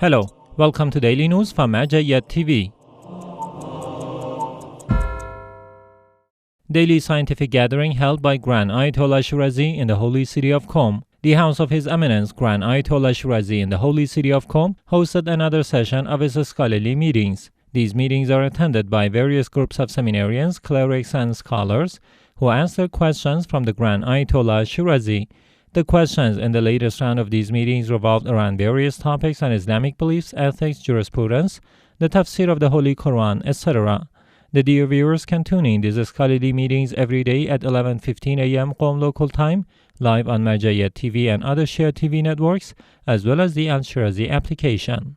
Hello, welcome to Daily News from Majayat TV. Daily scientific gathering held by Grand Ayatollah Shirazi in the holy city of Qom. The House of His Eminence Grand Ayatollah Shirazi in the holy city of Qom hosted another session of his scholarly meetings. These meetings are attended by various groups of seminarians, clerics, and scholars who answer questions from the Grand Ayatollah Shirazi. The questions in the latest round of these meetings revolved around various topics on Islamic beliefs, ethics, jurisprudence, the tafsir of the Holy Quran, etc. The dear viewers can tune in these scholarly meetings every day at 11:15 a.m. Qom local time, live on Majayat TV and other Shia TV networks, as well as the Al-Shirazi application.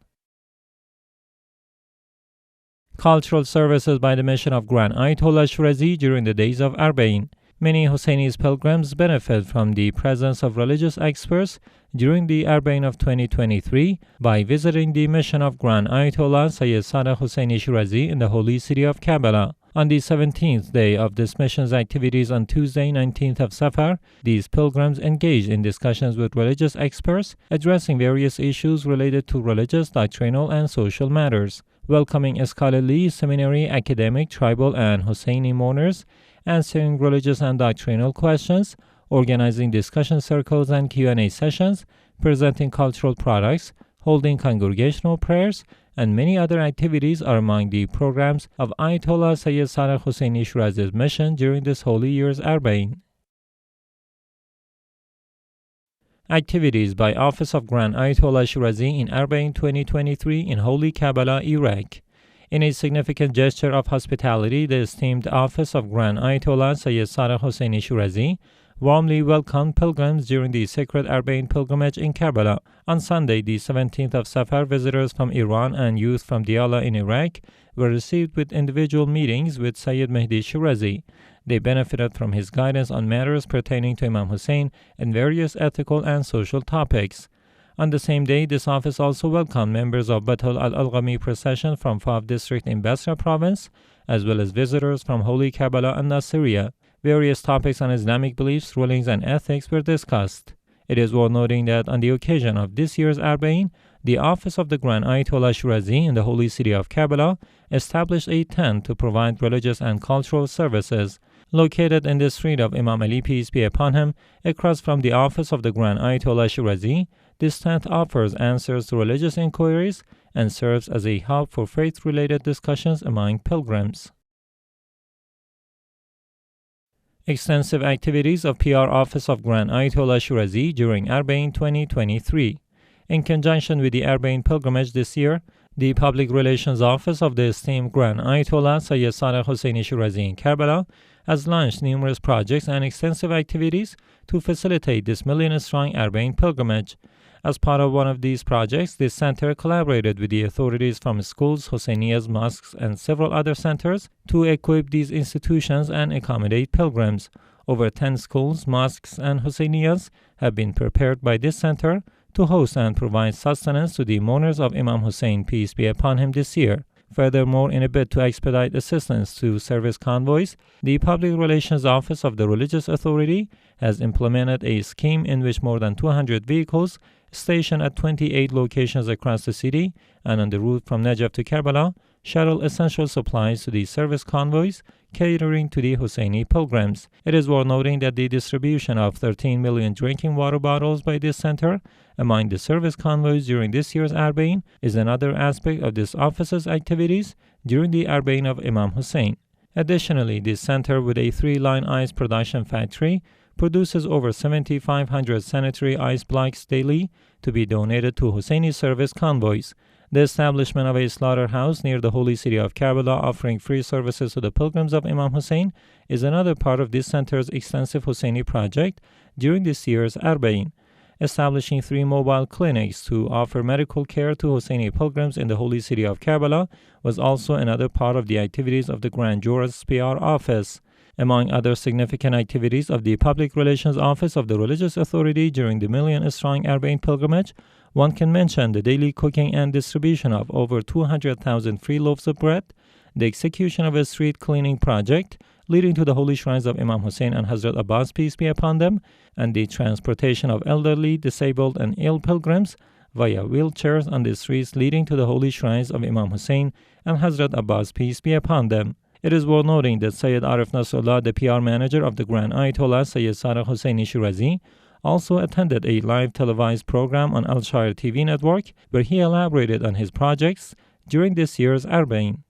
Cultural services by the mission of Grand Ayatollah Shirazi during the days of Arbaeen. Many Husseini's pilgrims benefit from the presence of religious experts during the Arbaeen of 2023 by visiting the mission of Grand Ayatollah Sayyid Sadr Husseini Shirazi in the holy city of Karbala. On the 17th day of this mission's activities on Tuesday, 19th of Saffar, these pilgrims engaged in discussions with religious experts addressing various issues related to religious, doctrinal, and social matters, welcoming scholarly, seminary, academic, tribal, and Husseini mourners, answering religious and doctrinal questions, organizing discussion circles and Q&A sessions, presenting cultural products, holding congregational prayers, and many other activities are among the programs of Ayatollah Sayyid Sadr Husseini Shirazi's mission during this holy year's Arbaeen. Activities by Office of Grand Ayatollah Shirazi in Arbaeen 2023 in Holy Karbala, Iraq. In a significant gesture of hospitality, the esteemed Office of Grand Ayatollah Sayyid Sadr Husseini Shirazi warmly welcomed pilgrims during the sacred Arbaeen pilgrimage in Karbala. On Sunday, the 17th of Saffar, visitors from Iran and youth from Diyala in Iraq were received with individual meetings with Sayyid Mehdi Shirazi. They benefited from his guidance on matters pertaining to Imam Hussein and various ethical and social topics. On the same day, this office also welcomed members of Batul al-Alghami procession from Fahad district in Basra province, as well as visitors from Holy Karbala and Nasiriyah. Various topics on Islamic beliefs, rulings, and ethics were discussed. It is worth noting that on the occasion of this year's Arbaeen, the Office of the Grand Ayatollah Shirazi in the holy city of Karbala established a tent to provide religious and cultural services. Located in the street of Imam Ali, peace be upon him, across from the Office of the Grand Ayatollah Shirazi, this tent offers answers to religious inquiries and serves as a hub for faith-related discussions among pilgrims. Extensive activities of PR Office of Grand Ayatollah Shirazi during Arbaeen 2023. In conjunction with the Arbaeen pilgrimage this year, the Public Relations Office of the esteemed Grand Ayatollah Sayyid Sadr Husseini Shirazi in Karbala has launched numerous projects and extensive activities to facilitate this million-strong Arbaeen pilgrimage. As part of one of these projects, this center collaborated with the authorities from schools, Husayniyas, mosques, and several other centers to equip these institutions and accommodate pilgrims. Over 10 schools, mosques, and Husayniyas have been prepared by this center to host and provide sustenance to the mourners of Imam Hussein, peace be upon him, this year. Furthermore, in a bid to expedite assistance to service convoys, the Public Relations Office of the Religious Authority has implemented a scheme in which more than 200 vehicles stationed at 28 locations across the city and on the route from Najaf to Karbala shuttle essential supplies to the service convoys catering to the Husseini pilgrims. It is worth noting that the distribution of 13 million drinking water bottles by this center among the service convoys during this year's Arbaeen is another aspect of this office's activities during the Arbaeen of Imam Hussein. Additionally, this center, with a 3-line ice production factory, produces over 7,500 sanitary ice blocks daily to be donated to Husseini service convoys. The establishment of a slaughterhouse near the holy city of Karbala offering free services to the pilgrims of Imam Hussein is another part of this center's extensive Husseini project during this year's Arbaeen. Establishing 3 mobile clinics to offer medical care to Husseini pilgrims in the holy city of Karbala was also another part of the activities of the Grand Juror's PR office. Among other significant activities of the Public Relations Office of the Religious Authority during the million-strong Arbaeen pilgrimage, one can mention the daily cooking and distribution of over 200,000 free loaves of bread, the execution of a street cleaning project leading to the holy shrines of Imam Hussein and Hazrat Abbas, peace be upon them, and the transportation of elderly, disabled, and ill pilgrims via wheelchairs on the streets leading to the holy shrines of Imam Hussein and Hazrat Abbas, peace be upon them. It is worth noting that Sayyid Arif Nasrullah, the PR manager of the Grand Ayatollah Sayyid Sadr Husseini Shirazi, also attended a live televised program on Al Shire TV network where he elaborated on his projects during this year's Arbaeen.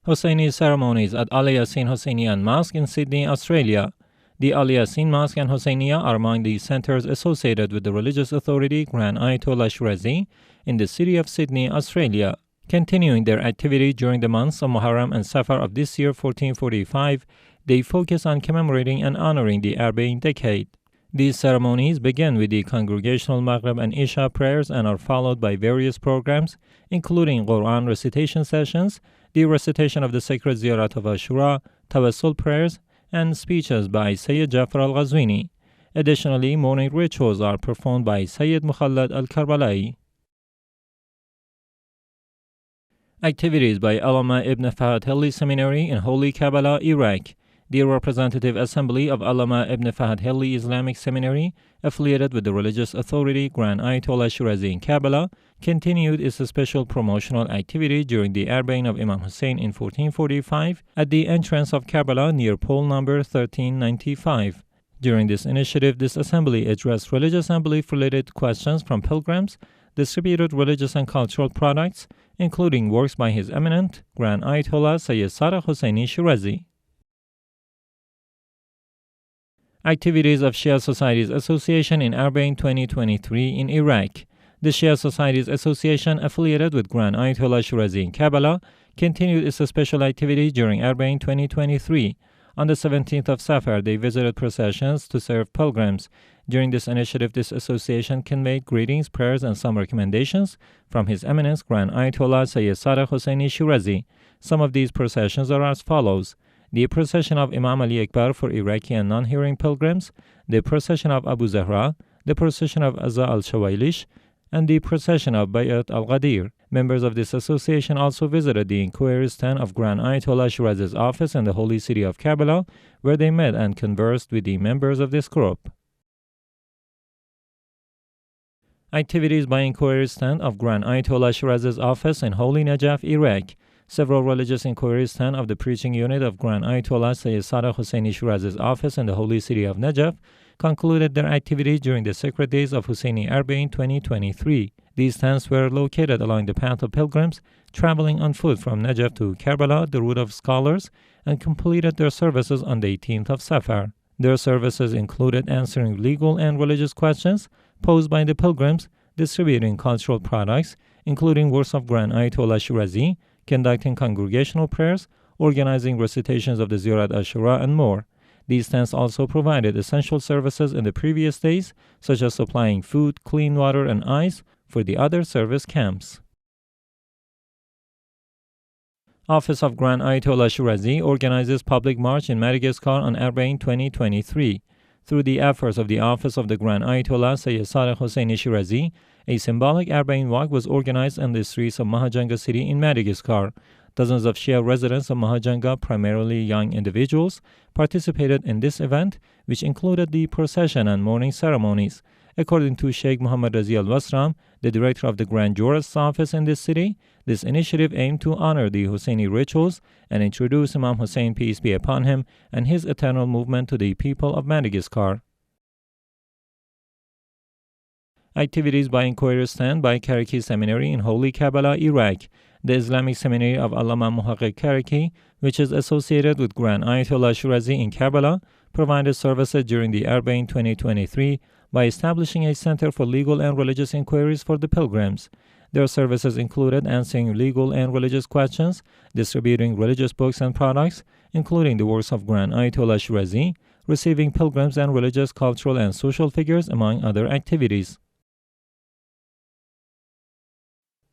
Husseini ceremonies at Al Yaseen Husayniya Mosque in Sydney, Australia. The Al Yaseen Mosque and Husayniya are among the centers associated with the religious authority Grand Ayatollah Shirazi in the city of Sydney, Australia. Continuing their activity during the months of Muharram and Saffar of this year 1445, they focus on commemorating and honoring the Arbaeen decade. These ceremonies begin with the congregational Maghrib and Isha prayers and are followed by various programs, including Quran recitation sessions, the recitation of the sacred Ziyarat of Ashura, Tawassul prayers, and speeches by Sayyid Jafar al-Ghazwini. Additionally, morning rituals are performed by Sayyid Mukhallad al-Karbalai. Activities by Allamah ibn Fahad Hilli Seminary in Holy Karbala, Iraq. The representative assembly of Allamah ibn Fahad Hilli Islamic Seminary, affiliated with the religious authority Grand Ayatollah Shirazi in Karbala, continued its special promotional activity during the Arbaeen of Imam Hussein in 1445 at the entrance of Karbala near pole number 1395. During this initiative, this assembly addressed religious and belief-related questions from pilgrims, distributed religious and cultural products, including works by His Eminent Grand Ayatollah Sayyid Sadr Husseini Shirazi. Activities of Shia Societies Association in Arbaeen 2023 in Iraq. The Shia Societies Association, affiliated with Grand Ayatollah Shirazi in Karbala, continued its special activity during Arbaeen 2023. On the 17th of Saffar, they visited processions to serve pilgrims. During this initiative, this association conveyed greetings, prayers, and some recommendations from His Eminence Grand Ayatollah Sayyid Sadr Husseini Shirazi. Some of these processions are as follows: the procession of Imam Ali Akbar for Iraqi and non-hearing pilgrims, the procession of Abu Zahra, the procession of Azza al-Shawailish, and the procession of Bayat al-Ghadir. Members of this association also visited the inquiry stand of Grand Ayatollah Shirazi's office in the holy city of Karbala, where they met and conversed with the members of this group. Activities by inquiry stand of Grand Ayatollah Shirazi's office in Holy Najaf, Iraq. Several religious inquiry stand of the preaching unit of Grand Ayatollah Sayyid Sadr Husseini Shirazi's office in the holy city of Najaf concluded their activity during the sacred days of Husseini Arbaeen 2023. These stands were located along the path of pilgrims traveling on foot from Najaf to Karbala, the route of scholars, and completed their services on the 18th of Saffar. Their services included answering legal and religious questions posed by the pilgrims, distributing cultural products, including works of Grand Ayatollah Shirazi, conducting congregational prayers, organizing recitations of the Ziyarat Ashura, and more. These tents also provided essential services in the previous days, such as supplying food, clean water, and ice for the other service camps. Office of Grand Ayatollah Shirazi organizes public march in Madagascar on Arbaeen 2023. Through the efforts of the Office of the Grand Ayatollah Sayyid Sadr Husseini Shirazi, a symbolic Arbaeen walk was organized on the streets of Mahajanga city in Madagascar. Dozens of Shia residents of Mahajanga, primarily young individuals, participated in this event, which included the procession and morning ceremonies. According to Sheikh Muhammad Razi al-Wasram, the director of the Grand Jurist's office in this city, this initiative aimed to honor the Husseini rituals and introduce Imam Hussein, peace be upon him, and his eternal movement to the people of Madagascar. Activities by inquiry stand by Karaki Seminary in Holy Karbala, Iraq. The Islamic Seminary of Allamah Muhaqiq Karaki, which is associated with Grand Ayatollah Shirazi in Karbala, provided services during the Arbaeen 2023 by establishing a center for legal and religious inquiries for the pilgrims. Their services included answering legal and religious questions, distributing religious books and products, including the works of Grand Ayatollah Shirazi, receiving pilgrims and religious, cultural, and social figures, among other activities.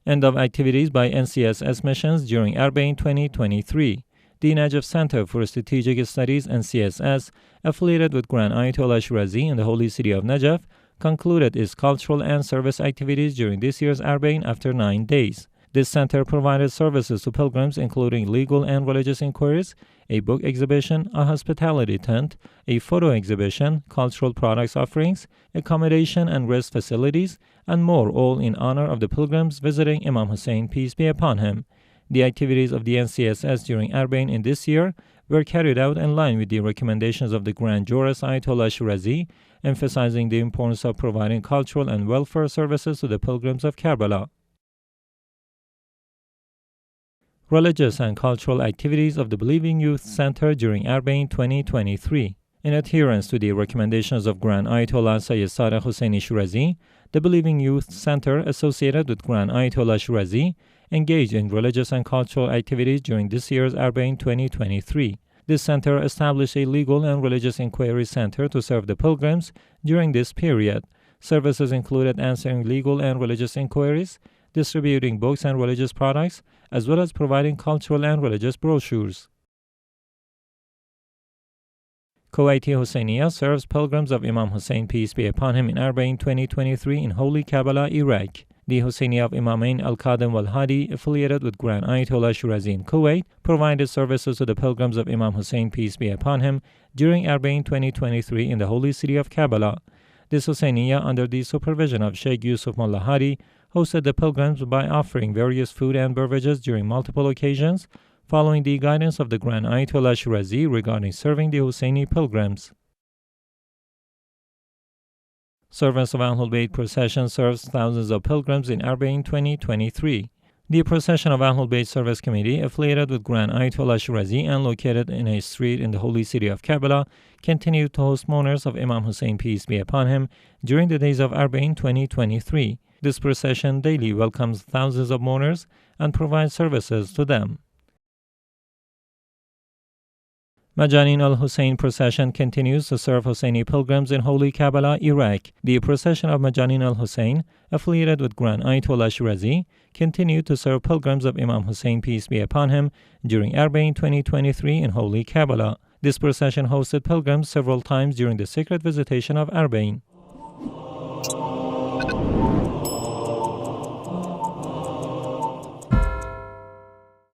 End of activities by NCSS missions during Arbaeen 2023. The Najaf Center for Strategic Studies, NCSS, affiliated with Grand Ayatollah Shirazi in the holy city of Najaf, concluded its cultural and service activities during this year's Arbaeen after 9 days. This center provided services to pilgrims including legal and religious inquiries, a book exhibition, a hospitality tent, a photo exhibition, cultural products offerings, accommodation and rest facilities, and more, all in honor of the pilgrims visiting Imam Hussein, peace be upon him. The activities of the NCSS during Arbaeen in this year were carried out in line with the recommendations of the Grand Jurist Ayatollah Shirazi, emphasizing the importance of providing cultural and welfare services to the pilgrims of Karbala. Religious and cultural activities of the Believing Youth Center during Arbaeen 2023. In adherence to the recommendations of Grand Ayatollah Sayyid Husseini Shirazi, the Believing Youth Center associated with Grand Ayatollah Shirazi engaged in religious and cultural activities during this year's Arbaeen 2023. This center established a legal and religious inquiry center to serve the pilgrims during this period. Services included answering legal and religious inquiries, distributing books and religious products, as well as providing cultural and religious brochures. Kuwaiti Husayniya serves pilgrims of Imam Hussein, peace be upon him, in Arbaeen 2023 in Holy Karbala, Iraq. The Husayniya of Imamain Al-Qadim wal-Hadi, affiliated with Grand Ayatollah Shirazi in Kuwait, provided services to the pilgrims of Imam Hussein, peace be upon him, during Arbaeen 2023 in the holy city of Karbala. This Husayniya, under the supervision of Sheikh Yusuf Mullah Hadi, hosted the pilgrims by offering various food and beverages during multiple occasions, following the guidance of the Grand Ayatollah Shirazi regarding serving the Husseini pilgrims. Servants of Ahlul Bayt procession serves thousands of pilgrims in Arbaeen 2023. The procession of Ahlul Bayt Service Committee, affiliated with Grand Ayatollah Shirazi and located in a street in the holy city of Karbala, continued to host mourners of Imam Hussein, peace be upon him, during the days of Arbaeen 2023. This procession daily welcomes thousands of mourners and provides services to them. Majanin al-Hussein procession continues to serve Husseini pilgrims in Holy Karbala, Iraq. The procession of Majanin al-Hussein, affiliated with Grand Ayatollah Shirazi, continued to serve pilgrims of Imam Hussein, peace be upon him, during Arbaeen 2023 in Holy Karbala. This procession hosted pilgrims several times during the sacred visitation of Arbaeen.